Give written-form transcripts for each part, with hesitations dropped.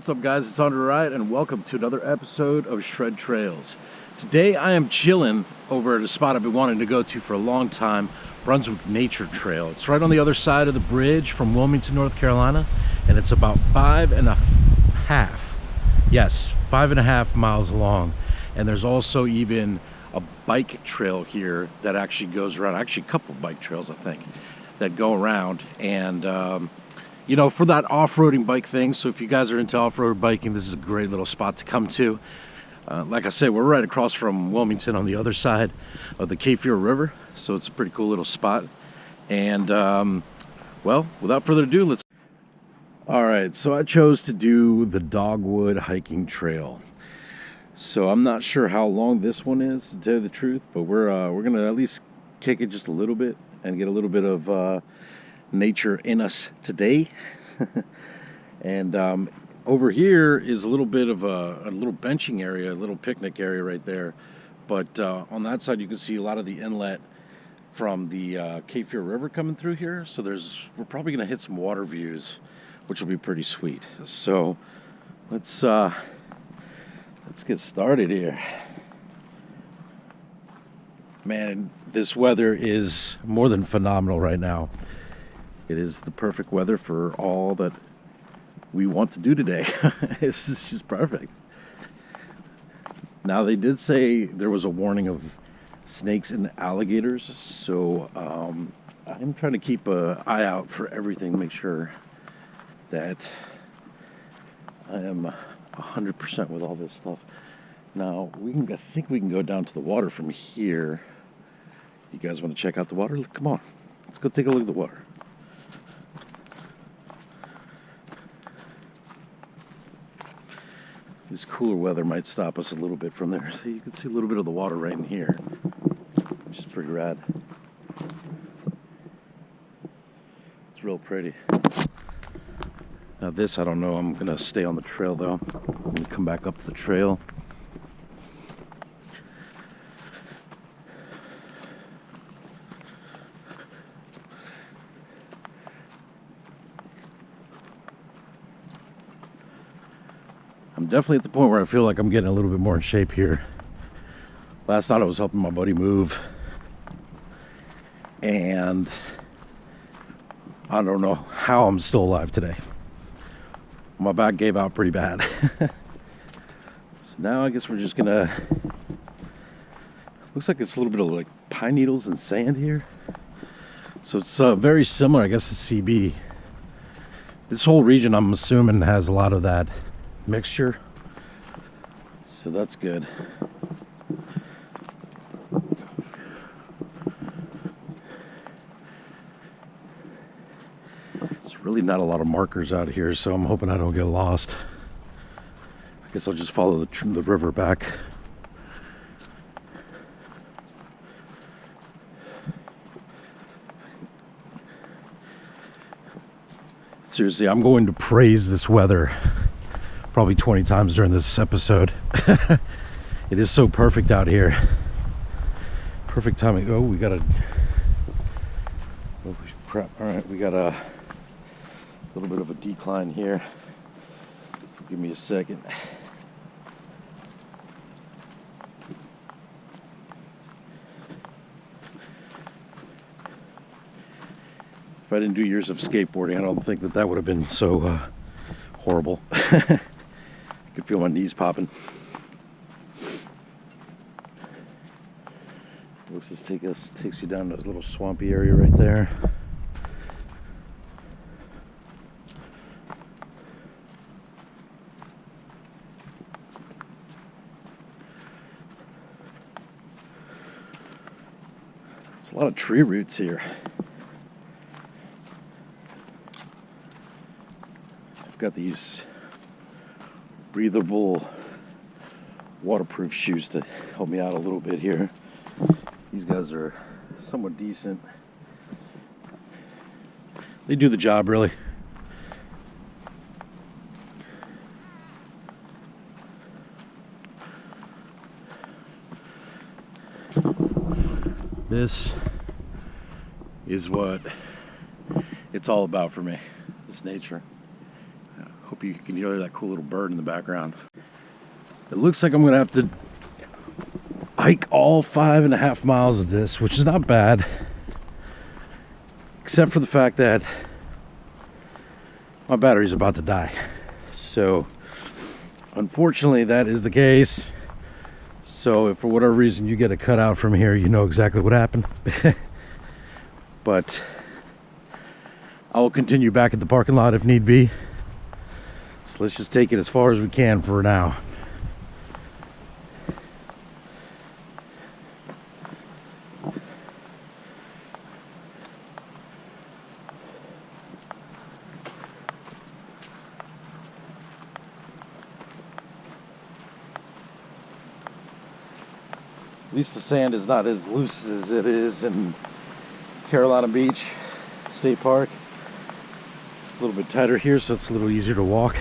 What's up, guys? It's Andre Riot, and welcome to another episode of Shred Trails. Today I am chilling over at a spot I've been wanting to go to for a long time, Brunswick Nature Trail. It's right on the other side of the bridge from Wilmington, North Carolina, and it's about 5.5 miles long. And there's also even a bike trail here that actually goes around, actually a couple bike trails I think, that go around. And you know, for that off-roading bike thing, so if you guys are into off-road biking, this is a great little spot to come to. Like I said, we're right across from Wilmington on the other side of the Cape Fear River, so it's a pretty cool little spot. And, well, without further ado, let's... Alright, so I chose to do the Dogwood Hiking Trail. So I'm not sure how long this one is, to tell you the truth, but we're going to at least kick it just a little bit and get a little bit of... nature in us today. And over here is a little bit of a little benching area, a little picnic area right there, but on that side you can see a lot of the inlet from the Cape Fear River coming through here. So we're probably gonna hit some water views, which will be pretty sweet. So let's get started here. Man, this weather is more than phenomenal right now. It is the perfect weather for all that we want to do today. This is just perfect. Now, they did say there was a warning of snakes and alligators, so I'm trying to keep an eye out for everything to make sure that I am 100% with all this stuff. Now, I think we can go down to the water from here. You guys want to check out the water? Come on, let's go take a look at the water. This cooler weather might stop us a little bit from there. See, you can see a little bit of the water right in here, which is pretty rad. It's real pretty. Now this, I don't know. I'm gonna stay on the trail though. I'm gonna come back up to the trail. I'm definitely at the point where I feel like I'm getting a little bit more in shape here. Last night I was helping my buddy move, and I don't know how I'm still alive today. My back gave out pretty bad. So now I guess we're just gonna... Looks like it's a little bit of like pine needles and sand here. So it's very similar, I guess, to CB. This whole region, I'm assuming, has a lot of that mixture, so that's good. There's really not a lot of markers out here, so I'm hoping I don't get lost. I guess I'll just follow the river back. Seriously, I'm going to praise this weather probably 20 times during this episode. It is so perfect out here. Perfect timing. Oh, we got a... Oh, crap. All right, we got a little bit of a decline here. Give me a second. If I didn't do years of skateboarding, I don't think that would have been so horrible. I could feel my knees popping. Looks this takes you down to this little swampy area right there. There's a lot of tree roots here. I've got these breathable, waterproof shoes to help me out a little bit here. These guys are somewhat decent. They do the job, really. This is what it's all about for me, this nature. Hope you can hear that cool little bird in the background. It looks like I'm gonna have to hike all 5.5 miles of this, which is not bad, except for the fact that my battery's about to die. So unfortunately that is the case. So if for whatever reason you get a cutout from here, you know exactly what happened. But I will continue back at the parking lot if need be. So let's just take it as far as we can for now. At least the sand is not as loose as it is in Carolina Beach State Park. It's a little bit tighter here, so it's a little easier to walk.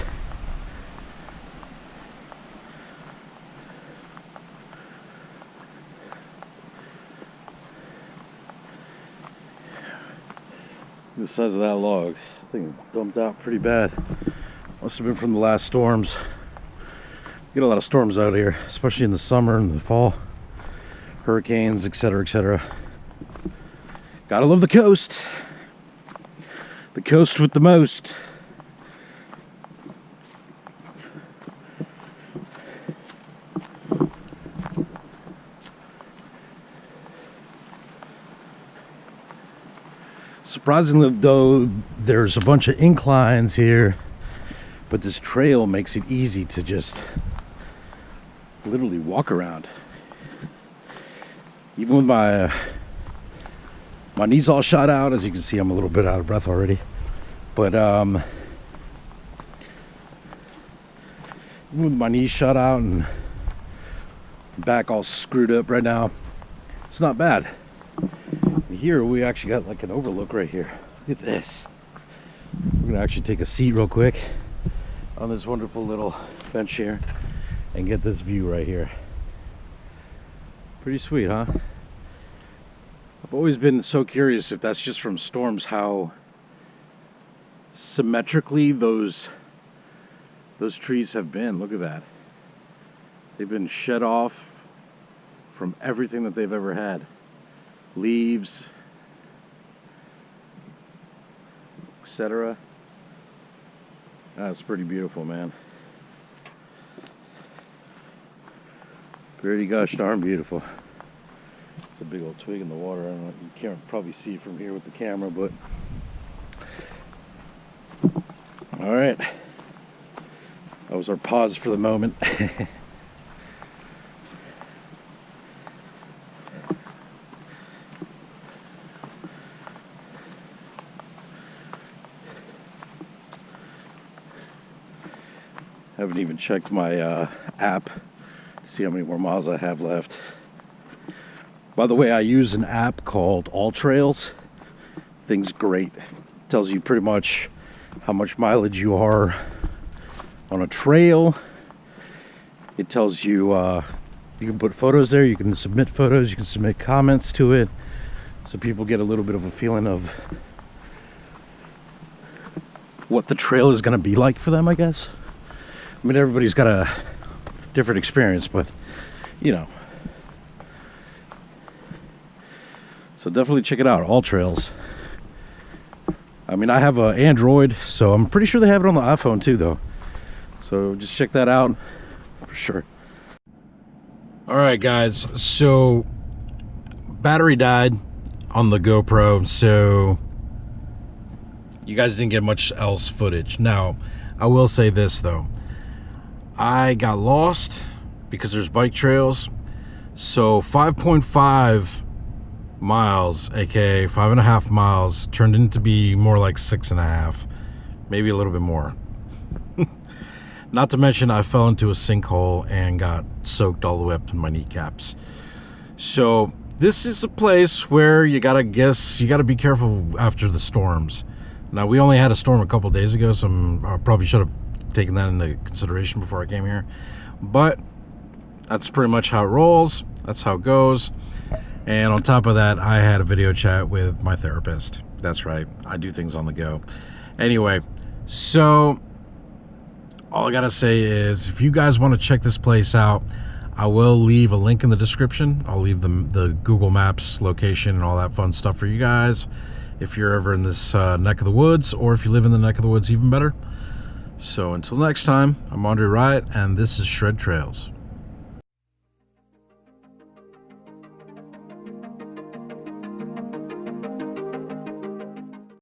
The size of that log, I think it dumped out pretty bad. Must have been from the last storms. We get a lot of storms out here, especially in the summer and the fall. Hurricanes, etc., etc. Gotta love the coast. The coast with the most. Surprisingly though, there's a bunch of inclines here, but this trail makes it easy to just literally walk around. Even with my knees all shot out, as you can see, I'm a little bit out of breath already. But even with my knees shot out and back all screwed up right now, it's not bad. Here we actually got like an overlook right here. Look at this. We're gonna actually take a seat real quick on this wonderful little bench here and get this view right here. Pretty sweet, huh? I've always been so curious if that's just from storms, how symmetrically those trees have been. Look at that. They've been shed off from everything that they've ever had. Leaves, etc. That's pretty beautiful, man. Pretty gosh darn beautiful. It's a big old twig in the water. I don't know, you can't probably see it from here with the camera, but all right. That was our pause for the moment. Haven't even checked my app to see how many more miles I have left. By the way, I use an app called AllTrails. Thing's great. Tells you pretty much how much mileage you are on a trail. It tells you you can put photos there, you can submit photos, you can submit comments to it, so people get a little bit of a feeling of what the trail is going to be like for them, I guess. I mean, everybody's got a different experience, but you know. So definitely check it out, AllTrails. I mean, I have an Android, so I'm pretty sure they have it on the iPhone too, though. So just check that out for sure. All right, guys. So battery died on the GoPro, so you guys didn't get much else footage. Now, I will say this though. I got lost because there's bike trails. So 5.5 miles, aka 5.5 miles, turned into be more like 6.5, maybe a little bit more. Not to mention I fell into a sinkhole and got soaked all the way up to my kneecaps. So this is a place where you gotta be careful after the storms. Now, we only had a storm a couple days ago, so I probably should have taken that into consideration before I came here. But that's pretty much how it rolls. That's how it goes. And on top of that, I had a video chat with my therapist. That's right, I do things on the go. Anyway, so all I gotta say is, if you guys want to check this place out, I will leave a link in the description. I'll leave the Google Maps location and all that fun stuff for you guys if you're ever in this neck of the woods, or if you live in the neck of the woods, even better. So until next time, I'm Andre Riot, and this is ShredTrails.